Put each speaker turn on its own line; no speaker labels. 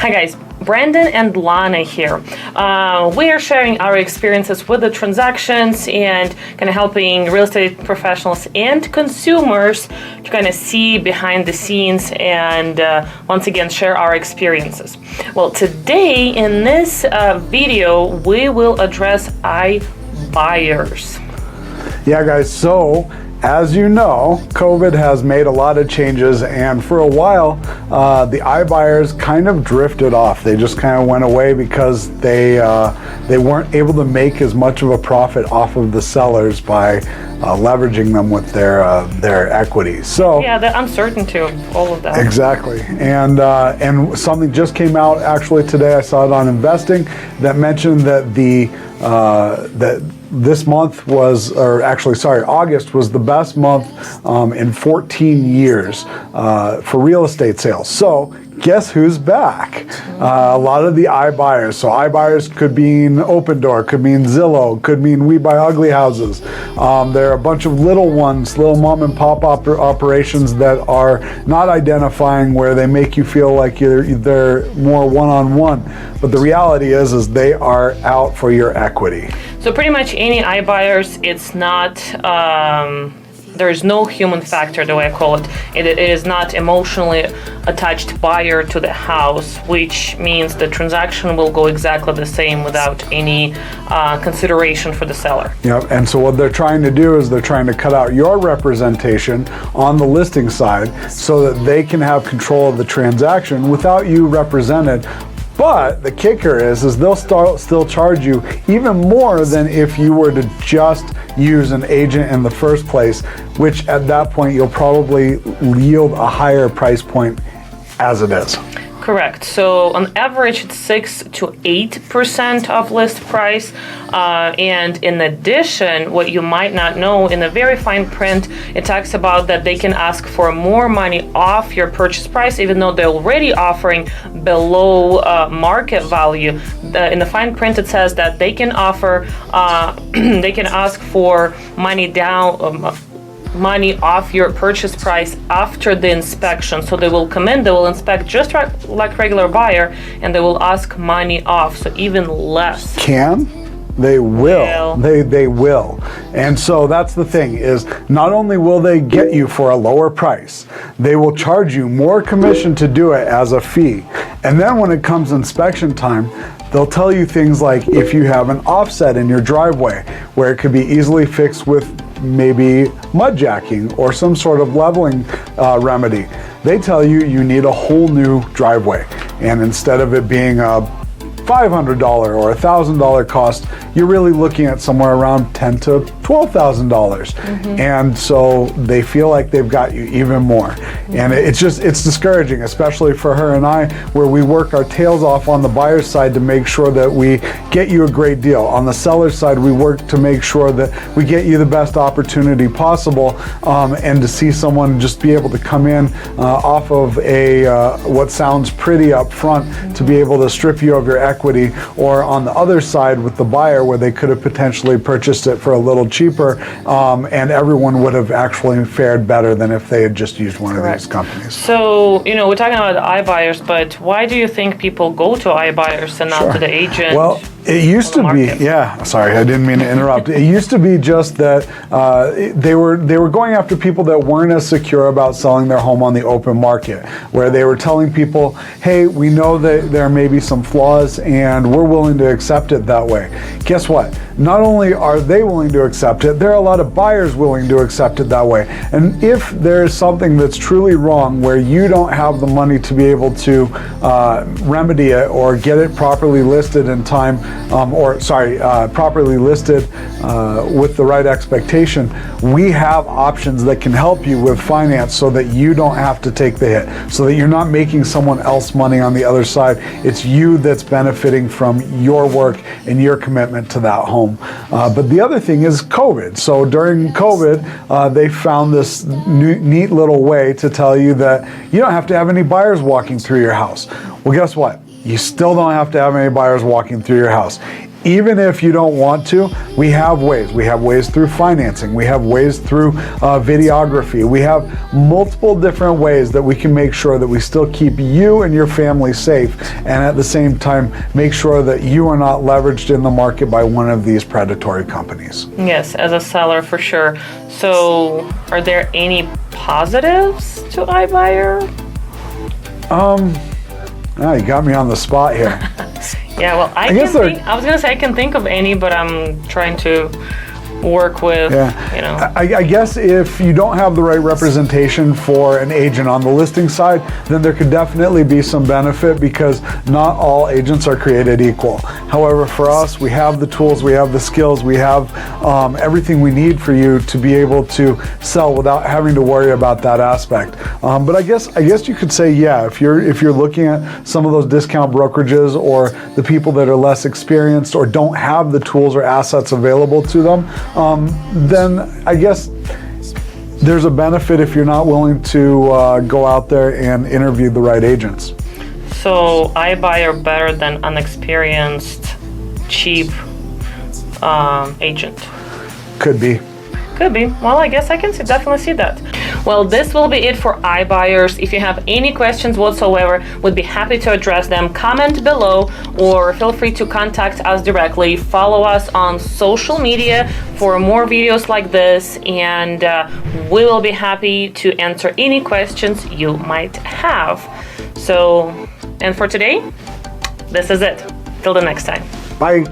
Hi guys, Brandon and Lana here. We are sharing our experiences with the transactions and kind of helping real estate professionals and consumers to kind of see behind the scenes and once again share our experiences. Well, today in this video we will address iBuyers.
Yeah guys, so as you know, COVID has made a lot of changes, and for a while, the iBuyers kind of drifted off. They just kind of went away because they weren't able to make as much of a profit off of the sellers by leveraging them with their equity. So
yeah, the uncertainty of all of that.
Exactly, and something just came out actually today. I saw it on Investing that mentioned that this month was, or actually, sorry, August was the best month in 14 years for real estate sales. So guess who's back? A lot of the iBuyers. So iBuyers could mean Open Door, could mean Zillow, could mean We Buy Ugly Houses. There are a bunch of little ones, little mom and pop operations that are not identifying, where they make you feel like they're more one-on-one. But the reality is they are out for your equity.
So pretty much any iBuyers, it's not, there is no human factor, the way I call it. It is not emotionally attached buyer to the house, which means the transaction will go exactly the same without any consideration for the seller.
Yep, and so what they're trying to do is they're trying to cut out your representation on the listing side so that they can have control of the transaction without you represented. But the kicker is they'll still charge you even more than if you were to just use an agent in the first place, which at that point you'll probably yield a higher price point as it is.
Correct. So on average, it's 6 to 8% of list price. And in addition, what you might not know, in the very fine print, it talks about that they can ask for more money off your purchase price, even though they're already offering below market value. In the fine print, it says that they can offer, they can ask for money down, money off your purchase price after the inspection. So they will come in, they will inspect just like regular buyer, and they will ask money off, so even less.
They will. They will. And so that's the thing, is not only will they get you for a lower price, they will charge you more commission to do it as a fee. And then when it comes inspection time, they'll tell you things like if you have an offset in your driveway where it could be easily fixed with maybe mud jacking or some sort of leveling remedy, they tell you you need a whole new driveway. And instead of it being a $500 or $1,000 cost, you're really looking at somewhere around $10,000 to $12,000. And so they feel like they've got you even more. And it's discouraging, especially for her and I, where we work our tails off on the buyer's side to make sure that we get you a great deal. On the seller's side, we work to make sure that we get you the best opportunity possible, and to see someone just be able to come in off of what sounds pretty up front, to be able to strip you of your equity, or on the other side with the buyer where they could have potentially purchased it for a little cheaper, and everyone would have actually fared better than if they had just used one of these companies.
So, we're talking about iBuyers, but why do you think people go to iBuyers and not to the agent?
Well, it used to be, yeah, sorry, I didn't mean to interrupt. It used to be just that they were going after people that weren't as secure about selling their home on the open market, where they were telling people, hey, we know that there may be some flaws and we're willing to accept it that way. Guess what? Not only are they willing to accept it, there are a lot of buyers willing to accept it that way. And if there's something that's truly wrong where you don't have the money to be able to remedy it or get it properly listed in time, properly listed with the right expectation, we have options that can help you with finance so that you don't have to take the hit, so that you're not making someone else money on the other side. It's you that's benefiting from your work and your commitment to that home. But the other thing is COVID. So during COVID, they found this neat little way to tell you that you don't have to have any buyers walking through your house. Well, guess what? You still don't have to have any buyers walking through your house. even if you don't want to, we have ways. We have ways through financing. We have ways through videography. We have multiple different ways that we can make sure that we still keep you and your family safe, and at the same time make sure that you are not leveraged in the market by one of these predatory companies.
Yes, as a seller for sure. So are there any positives to iBuyer?
You got me on the spot here.
Yeah, well, I was gonna say I can think of any, but I'm trying to work with, you know.
I guess if you don't have the right representation for an agent on the listing side, then there could definitely be some benefit, because not all agents are created equal. However, for us, we have the tools, we have the skills, we have everything we need for you to be able to sell without having to worry about that aspect. But I guess you could say, yeah, if you're looking at some of those discount brokerages, or the people that are less experienced or don't have the tools or assets available to them, then I guess there's a benefit if you're not willing to go out there and interview the right agents.
So iBuyer better than unexperienced, cheap agent?
Could be.
Could be. Well, I guess I can definitely see that. Well, this will be it for iBuyers. If you have any questions whatsoever, we'd be happy to address them. Comment below, or feel free to contact us directly. Follow us on social media for more videos like this, and we will be happy to answer any questions you might have. So, and for today, this is it. Till the next time.
Bye.